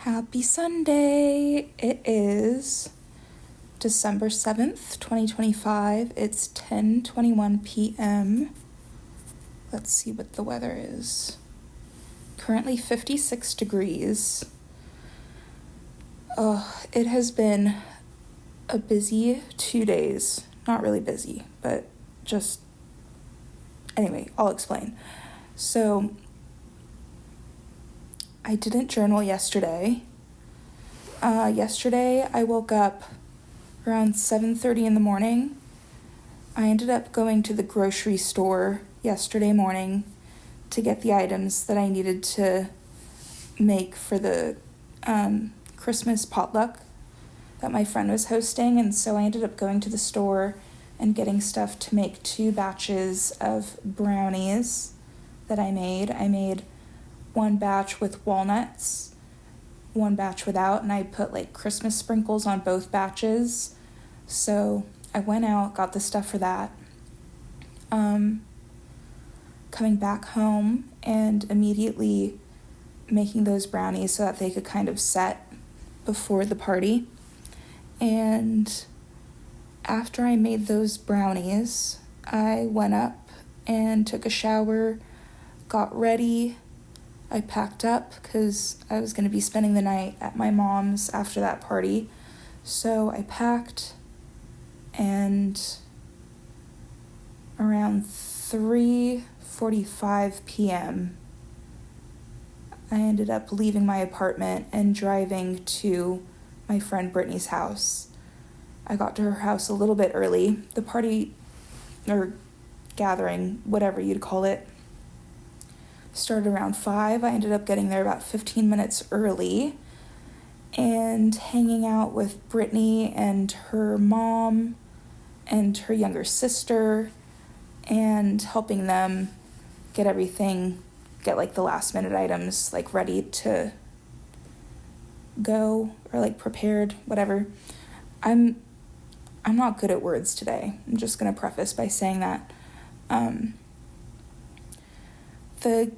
Happy Sunday! It is December 7th, 2025. It's 10:21 p.m. Let's see what the weather is. Currently 56 degrees. It has been a busy 2 days. Not really busy, but just... Anyway, I'll explain. So, I didn't journal yesterday. Yesterday, I woke up around 7:30 in the morning. I ended up going to the grocery store yesterday morning to get the items that I needed to make for the Christmas potluck that my friend was hosting. And so I ended up going to the store and getting stuff to make 2 batches of brownies that I made. I made 1 batch with walnuts, 1 batch without, and I put like Christmas sprinkles on both batches. So I went out, got the stuff for that. Coming back home and immediately making those brownies so that they could kind of set before the party. And after I made those brownies, I went up and took a shower, got ready. I packed up because I was going to be spending the night at my mom's after that party. So I packed, and around 3:45 p.m., I ended up leaving my apartment and driving to my friend Brittany's house. I got to her house a little bit early. The party, or gathering, whatever you'd call it, started around 5. I ended up getting there about 15 minutes early and hanging out with Brittany and her mom and her younger sister and helping them get like the last minute items like ready to go or like prepared, whatever. I'm not good at words today. I'm just going to preface by saying that. The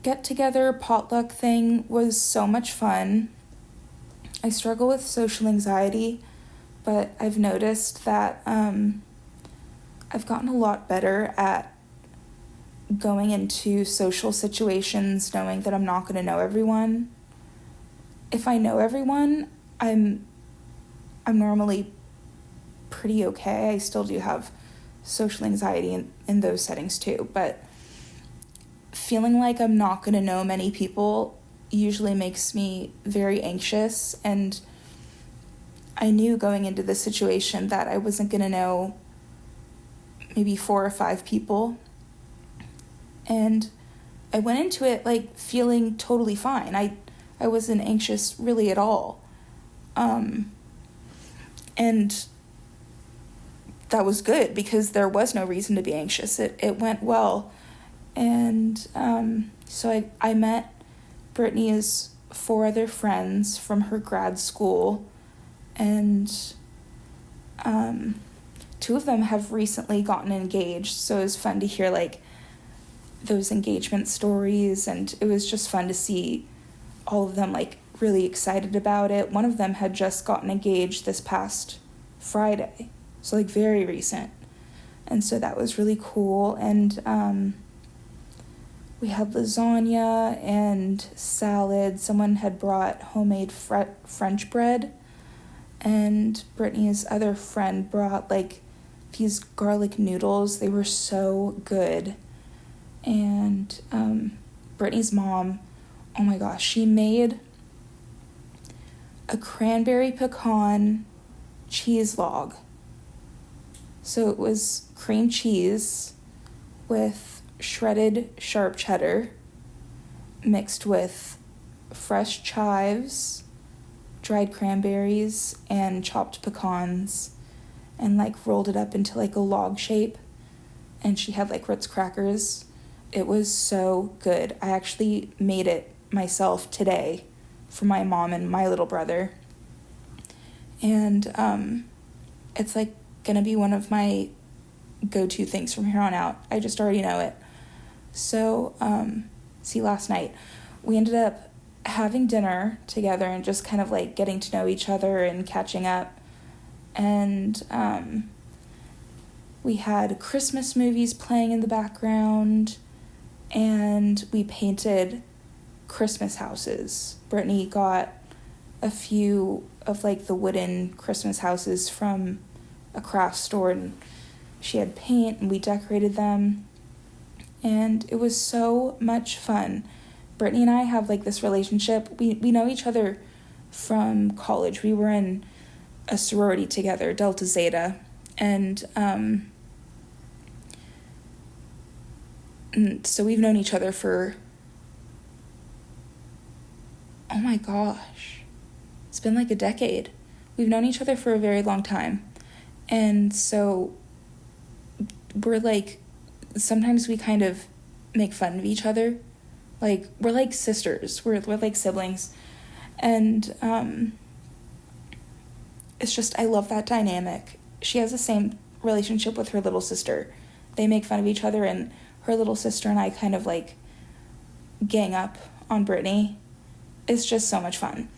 get-together potluck thing was so much fun. I struggle with social anxiety, but I've noticed that I've gotten a lot better at going into social situations knowing that I'm not going to know everyone. If I know everyone, I'm normally pretty okay. I still do have social anxiety in those settings too, but feeling like I'm not going to know many people usually makes me very anxious, and I knew going into this situation that I wasn't going to know maybe 4 or 5 people, and I went into it like feeling totally fine. I wasn't anxious really at all, and that was good because there was no reason to be anxious. It went well. And so I met Brittany's 4 other friends from her grad school, and 2 of them have recently gotten engaged, so it was fun to hear like those engagement stories, and it was just fun to see all of them like really excited about it. One of them had just gotten engaged this past Friday, so like very recent, and so that was really cool. And we had lasagna and salad. Someone had brought homemade French bread, and Brittany's other friend brought like these garlic noodles. They were so good. And Brittany's mom, oh my gosh, she made a cranberry pecan cheese log. So it was cream cheese with shredded sharp cheddar mixed with fresh chives, dried cranberries, and chopped pecans, and like rolled it up into like a log shape. And she had like Ritz crackers. It was so good. I actually made it myself today for my mom and my little brother. And it's like gonna be one of my go-to things from here on out. I just already know it. So, last night we ended up having dinner together and just kind of like getting to know each other and catching up. And we had Christmas movies playing in the background, and we painted Christmas houses. Brittany got a few of like the wooden Christmas houses from a craft store, and she had paint and we decorated them, and it was so much fun. Brittany and I have like this relationship. We know each other from college. We were in a sorority together, Delta Zeta, and so we've known each other for, oh my gosh, it's been like a decade. We've known each other for a very long time. And so we're like, sometimes we kind of make fun of each other. Like, we're like sisters. We're like siblings. And it's just, I love that dynamic. She has the same relationship with her little sister. They make fun of each other, and her little sister and I kind of like gang up on Brittany. It's just so much fun.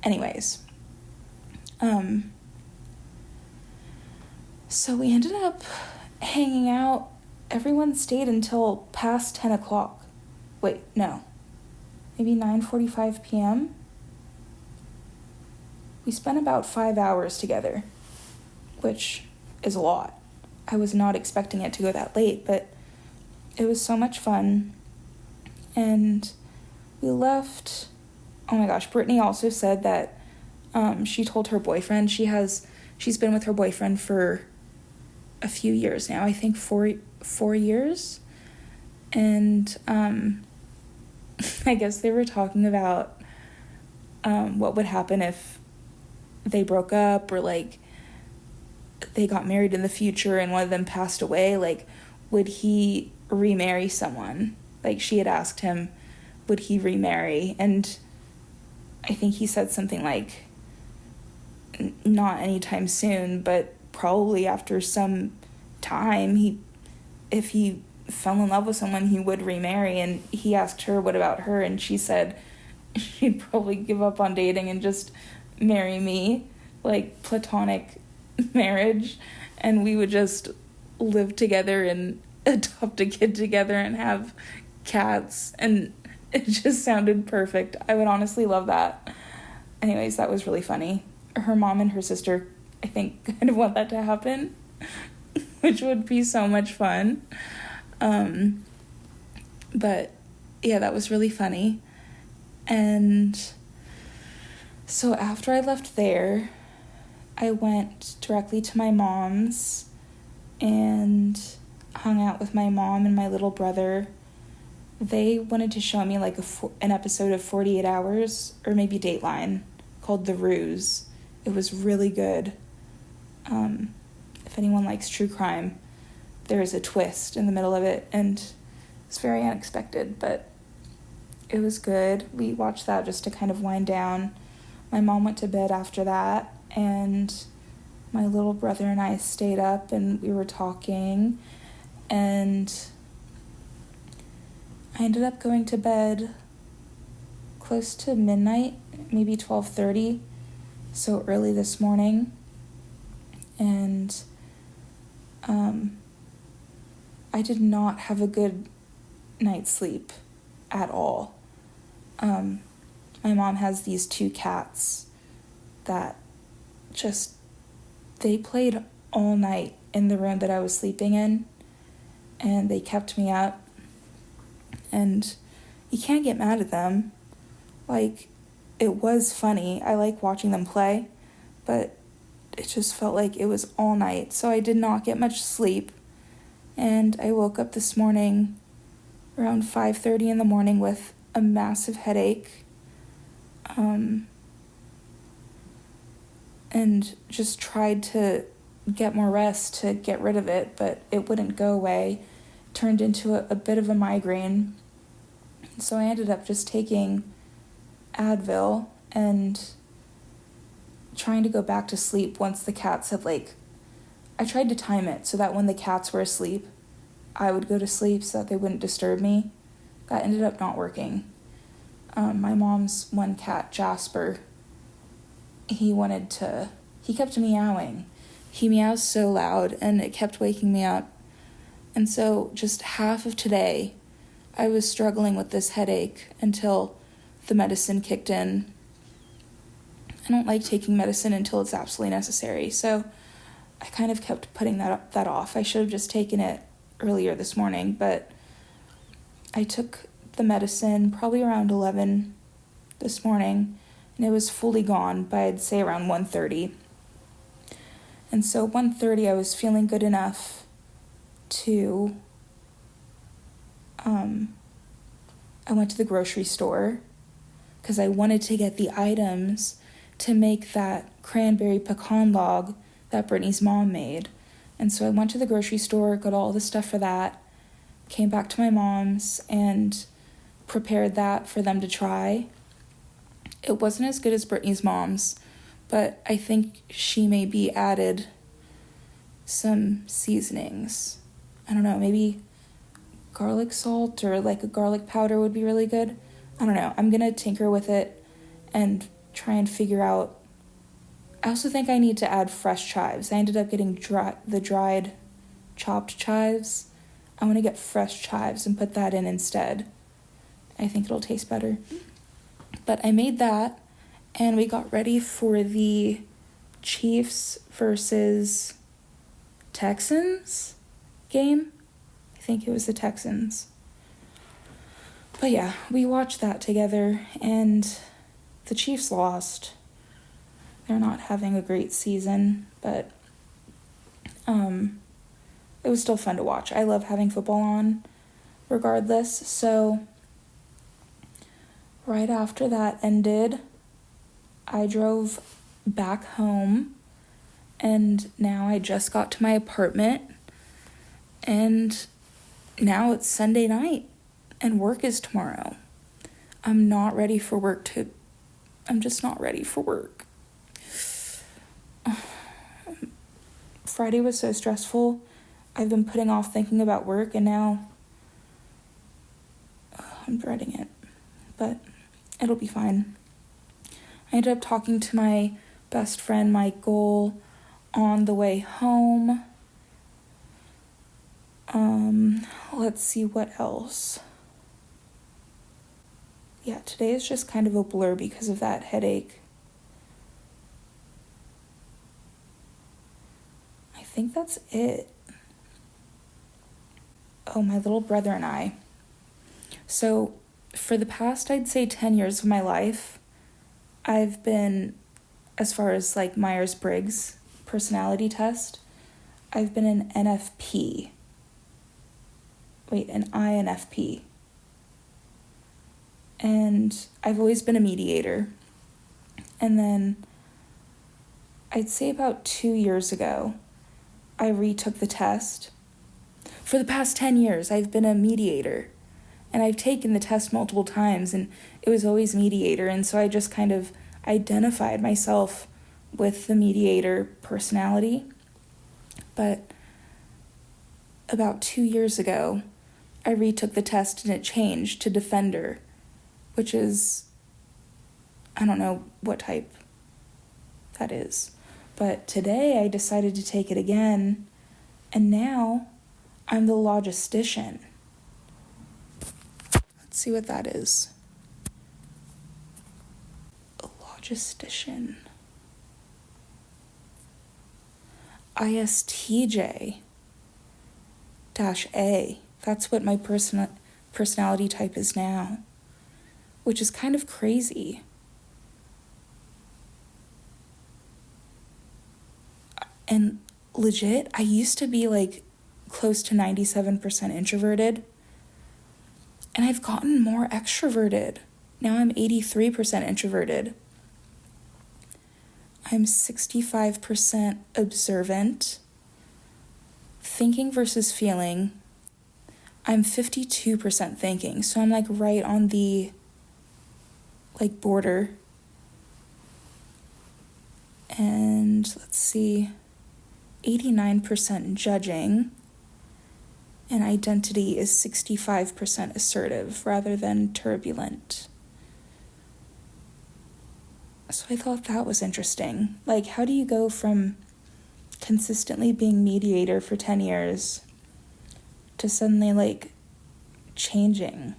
Anyways, so we ended up hanging out. Everyone stayed until past 10 o'clock. Wait, no. Maybe 9:45 p.m.? We spent about 5 hours together, which is a lot. I was not expecting it to go that late, but it was so much fun. And we left. Oh my gosh, Brittany also said that she told her boyfriend, she's been with her boyfriend for a few years now, I think 4 years. And I guess they were talking about what would happen if they broke up, or like they got married in the future and one of them passed away. Like, would he remarry someone? Like, she had asked him, would he remarry? And I think he said something like, not anytime soon, but probably after some time, if he fell in love with someone, he would remarry. And he asked her, what about her? And she said she'd probably give up on dating and just marry me, like platonic marriage, and we would just live together and adopt a kid together and have cats, and it just sounded perfect. I would honestly love that. Anyways, that was really funny. Her mom and her sister, I think, kind of want that to happen, which would be so much fun. But yeah, that was really funny. And so after I left there, I went directly to my mom's and hung out with my mom and my little brother. They wanted to show me like an episode of 48 Hours, or maybe Dateline, called The Ruse. It was really good. If anyone likes true crime, there is a twist in the middle of it, and it's very unexpected, but it was good. We watched that just to kind of wind down. My mom went to bed after that, and my little brother and I stayed up and we were talking, and I ended up going to bed close to midnight, maybe 12:30, so early this morning. And I did not have a good night's sleep at all. My mom has these 2 cats that they played all night in the room that I was sleeping in, and they kept me up. And you can't get mad at them. Like, it was funny. I like watching them play, but it just felt like it was all night. So I did not get much sleep. And I woke up this morning around 5:30 in the morning with a massive headache. And just tried to get more rest to get rid of it, but it wouldn't go away. Turned into a bit of a migraine. So I ended up just taking Advil and trying to go back to sleep once the cats had I tried to time it so that when the cats were asleep, I would go to sleep so that they wouldn't disturb me. That ended up not working. My mom's one cat, Jasper, he kept meowing. He meows so loud, and it kept waking me up. And so just half of today, I was struggling with this headache until the medicine kicked in. I don't like taking medicine until it's absolutely necessary, so I kind of kept putting that off. I should have just taken it earlier this morning, but I took the medicine probably around 11 this morning, and it was fully gone by, I'd say, around 1:30. And so 1:30, I was feeling good enough to, I went to the grocery store because I wanted to get the items to make that cranberry pecan log that Brittany's mom made. And so I went to the grocery store, got all the stuff for that, came back to my mom's and prepared that for them to try. It wasn't as good as Brittany's mom's, but I think she maybe added some seasonings. I don't know, maybe garlic salt or like a garlic powder would be really good. I don't know. I'm going to tinker with it and try and figure out. I also think I need to add fresh chives. I ended up getting the dried chopped chives. I want to get fresh chives and put that in instead. I think it'll taste better. But I made that, and we got ready for the Chiefs versus Texans game. I think it was the Texans. But yeah, we watched that together, and the Chiefs lost. They're not having a great season, but it was still fun to watch. I love having football on regardless. So right after that ended, I drove back home, and now I just got to my apartment, and now it's Sunday night, and work is tomorrow. I'm not ready for work I'm just not ready for work. Friday was so stressful. I've been putting off thinking about work, and now I'm dreading it, but it'll be fine. I ended up talking to my best friend, Michael, on the way home. Let's see what else. Yeah, today is just kind of a blur because of that headache. I think that's it. Oh, my little brother and I. So, for the past, I'd say 10 years of my life, I've been, as far as like Myers-Briggs personality test, I've been an INFP. And I've always been a mediator. And then I'd say about 2 years ago, I retook the test. For the past 10 years, I've been a mediator. And I've taken the test multiple times, and it was always mediator. And so I just kind of identified myself with the mediator personality. But about 2 years ago, I retook the test and it changed to defender, which is, I don't know what type that is. But today I decided to take it again, and now I'm the logistician. Let's see what that is. A logistician. ISTJ-A. That's what my personality type is now, which is kind of crazy. And legit, I used to be like close to 97% introverted, and I've gotten more extroverted. Now I'm 83% introverted. I'm 65% observant. Thinking versus feeling, I'm 52% thinking, so I'm like right on the like border. And let's see, 89% judging, and identity is 65% assertive rather than turbulent. So I thought that was interesting. Like, how do you go from consistently being mediator for 10 years to suddenly, like, changing?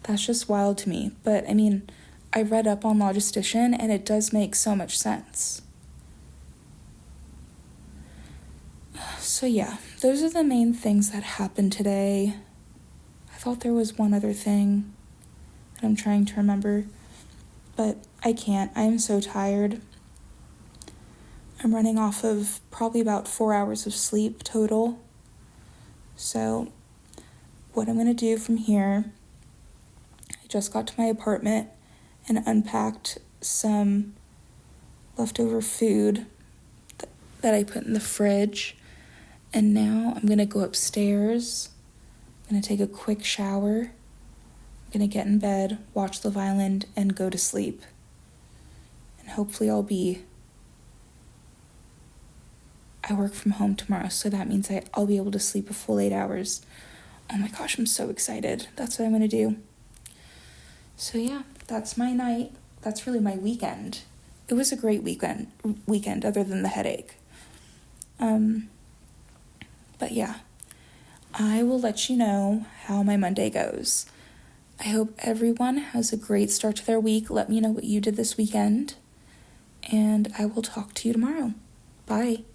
That's just wild to me. But, I mean, I read up on logistician, and it does make so much sense. So, yeah, those are the main things that happened today. I thought there was one other thing that I'm trying to remember, but I can't. I am so tired. I'm running off of probably about 4 hours of sleep total. So what I'm going to do from here, I just got to my apartment and unpacked some leftover food that I put in the fridge. And now I'm going to go upstairs. I'm going to take a quick shower. I'm going to get in bed, watch Love Island, and go to sleep. And hopefully I work from home tomorrow, so that means I'll be able to sleep a full 8 hours. Oh my gosh, I'm so excited. That's what I'm going to do. So yeah, that's my night. That's really my weekend. It was a great weekend other than the headache. But yeah, I will let you know how my Monday goes. I hope everyone has a great start to their week. Let me know what you did this weekend, and I will talk to you tomorrow. Bye.